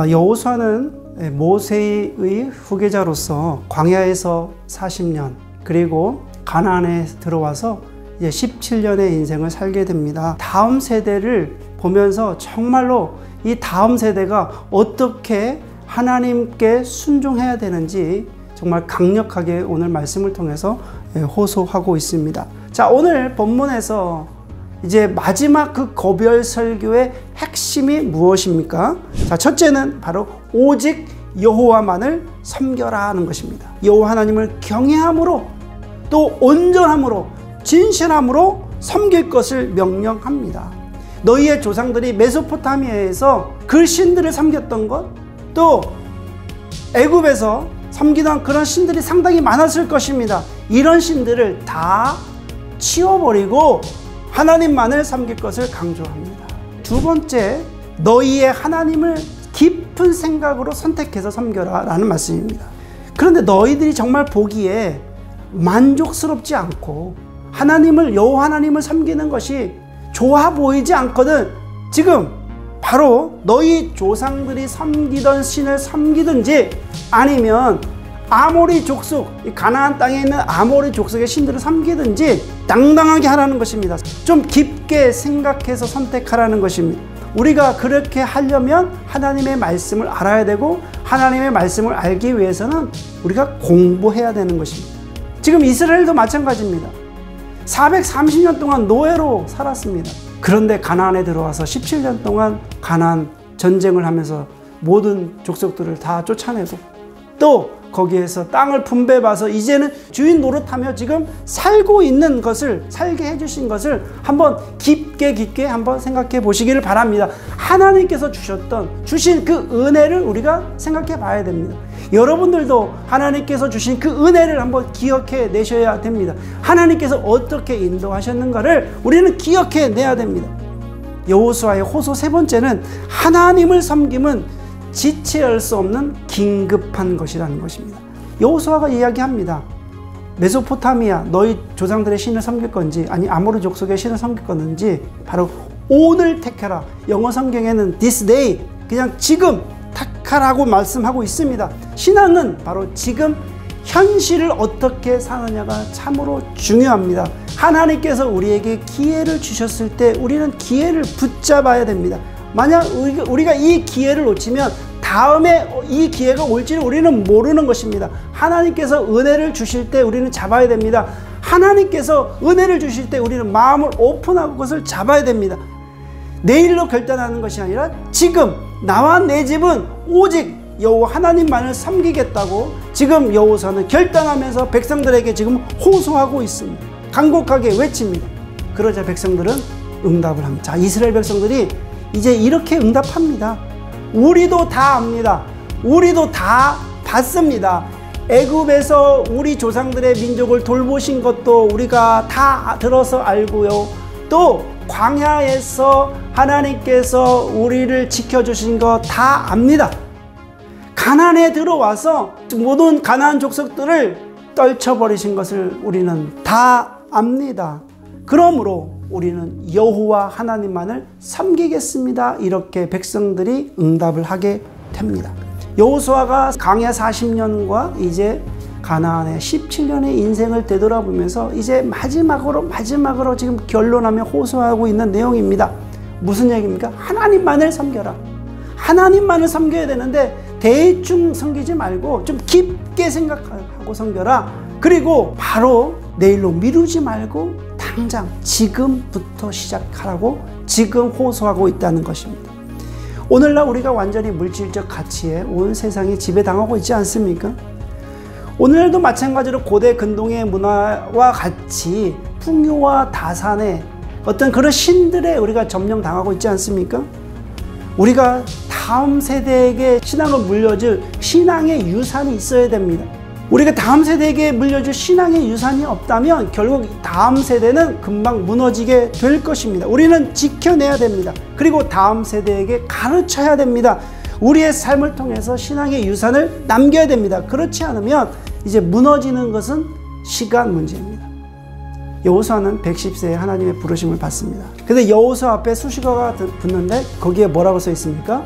여호수아는 모세의 후계자로서 광야에서 40년 그리고 가나안에 들어와서 이제 17년의 인생을 살게 됩니다. 다음 세대를 보면서 정말로 이 다음 세대가 어떻게 하나님께 순종해야 되는지 정말 강력하게 오늘 말씀을 통해서 호소하고 있습니다. 자, 오늘 본문에서 이제 마지막 그 고별 설교의 핵심이 무엇입니까? 자, 첫째는 바로 오직 여호와만을 섬겨라 하는 것입니다. 여호와 하나님을 경외함으로 또 온전함으로 진실함으로 섬길 것을 명령합니다. 너희의 조상들이 메소포타미아에서 그 신들을 섬겼던 것, 또 애굽에서 섬기던 그런 신들이 상당히 많았을 것입니다. 이런 신들을 다 치워버리고 하나님만을 섬길 것을 강조합니다. 두 번째, 너희의 하나님을 깊은 생각으로 선택해서 섬겨라 라는 말씀입니다. 그런데 너희들이 정말 보기에 만족스럽지 않고 하나님을, 여호와 하나님을 섬기는 것이 좋아 보이지 않거든 지금 바로 너희 조상들이 섬기던 신을 섬기든지 아니면 아모리 족속, 가나안 땅에 있는 아모리 족속의 신들을 섬기든지 당당하게 하라는 것입니다. 좀 깊게 생각해서 선택하라는 것입니다. 우리가 그렇게 하려면 하나님의 말씀을 알아야 되고 하나님의 말씀을 알기 위해서는 우리가 공부해야 되는 것입니다. 지금 이스라엘도 마찬가지입니다. 430년 동안 노예로 살았습니다. 그런데 가나안에 들어와서 17년 동안 가나안 전쟁을 하면서 모든 족속들을 다 쫓아내고 또 거기에서 땅을 분배봐서 이제는 주인 노릇하며 지금 살고 있는 것을, 살게 해주신 것을 한번 깊게 한번 생각해 보시기를 바랍니다. 하나님께서 주신 그 은혜를 우리가 생각해 봐야 됩니다. 여러분들도 하나님께서 주신 그 은혜를 한번 기억해 내셔야 됩니다. 하나님께서 어떻게 인도하셨는가를 우리는 기억해 내야 됩니다. 여호수아의 호소 세 번째는 하나님을 섬김은 지체할 수 없는 긴급한 것이라는 것입니다. 여호수아가 이야기합니다. 메소포타미아 너희 조상들의 신을 섬길 건지 아니 아모리 족속의 신을 섬길 건지 바로 오늘 택하라. 영어 성경에는 this day, 그냥 지금 택하라고 말씀하고 있습니다. 신앙은 바로 지금 현실을 어떻게 사느냐가 참으로 중요합니다. 하나님께서 우리에게 기회를 주셨을 때 우리는 기회를 붙잡아야 됩니다. 만약 우리가 이 기회를 놓치면 다음에 이 기회가 올지를 우리는 모르는 것입니다. 하나님께서 은혜를 주실 때 우리는 잡아야 됩니다. 하나님께서 은혜를 주실 때 우리는 마음을 오픈하고 그것을 잡아야 됩니다. 내일로 결단하는 것이 아니라 지금 나와 내 집은 오직 여호와 하나님만을 섬기겠다고 지금 여호수아는 결단하면서 백성들에게 지금 호소하고 있습니다. 간곡하게 외칩니다. 그러자 백성들은 응답을 합니다. 자, 이스라엘 백성들이 이제 이렇게 응답합니다. 우리도 다 압니다. 우리도 다 봤습니다. 애굽에서 우리 조상들의 민족을 돌보신 것도 우리가 다 들어서 알고요. 또 광야에서 하나님께서 우리를 지켜주신 거 다 압니다. 가나안에 들어와서 모든 가나안 족속들을 떨쳐버리신 것을 우리는 다 압니다. 그러므로 우리는 여호와 하나님만을 섬기겠습니다. 이렇게 백성들이 응답을 하게 됩니다. 여호수아가 광야 40년과 이제 가나안의 17년의 인생을 되돌아보면서 이제 마지막으로 지금 결론하며 호소하고 있는 내용입니다. 무슨 얘기입니까? 하나님만을 섬겨라. 하나님만을 섬겨야 되는데 대충 섬기지 말고 좀 깊게 생각하고 섬겨라. 그리고 바로 내일로 미루지 말고 당장 지금부터 시작하라고 지금 호소하고 있다는 것입니다. 오늘날 우리가 완전히 물질적 가치에 온 세상이 지배당하고 있지 않습니까? 오늘도 마찬가지로 고대 근동의 문화와 같이 풍요와 다산의 어떤 그런 신들에 우리가 점령당하고 있지 않습니까? 우리가 다음 세대에게 신앙을 물려줄 신앙의 유산이 있어야 됩니다. 우리가 다음 세대에게 물려줄 신앙의 유산이 없다면 결국 다음 세대는 금방 무너지게 될 것입니다. 우리는 지켜내야 됩니다. 그리고 다음 세대에게 가르쳐야 됩니다. 우리의 삶을 통해서 신앙의 유산을 남겨야 됩니다. 그렇지 않으면 이제 무너지는 것은 시간 문제입니다. 여호수아는 110세에 하나님의 부르심을 받습니다. 근데 여호수아 앞에 수식어가 붙는데 거기에 뭐라고 써 있습니까?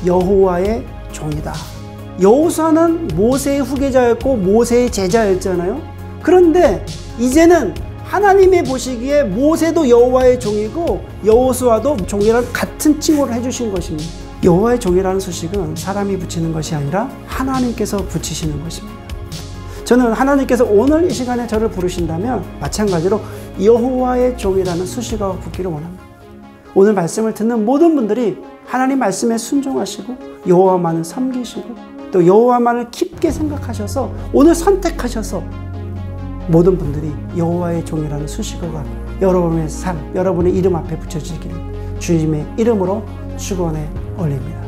여호와의 종이다. 여호수아는 모세의 후계자였고 모세의 제자였잖아요. 그런데 이제는 하나님이 보시기에 모세도 여호와의 종이고 여호수아도 종이라는 같은 칭호를 해주신 것입니다. 여호와의 종이라는 수식은 사람이 붙이는 것이 아니라 하나님께서 붙이시는 것입니다. 저는 하나님께서 오늘 이 시간에 저를 부르신다면 마찬가지로 여호와의 종이라는 수식어가 붙기를 원합니다. 오늘 말씀을 듣는 모든 분들이 하나님 말씀에 순종하시고 여호와만을 섬기시고 또 여호와만을 깊게 생각하셔서 오늘 선택하셔서 모든 분들이 여호와의 종이라는 수식어가 여러분의 삶, 여러분의 이름 앞에 붙여지기를 주님의 이름으로 축원해 올립니다.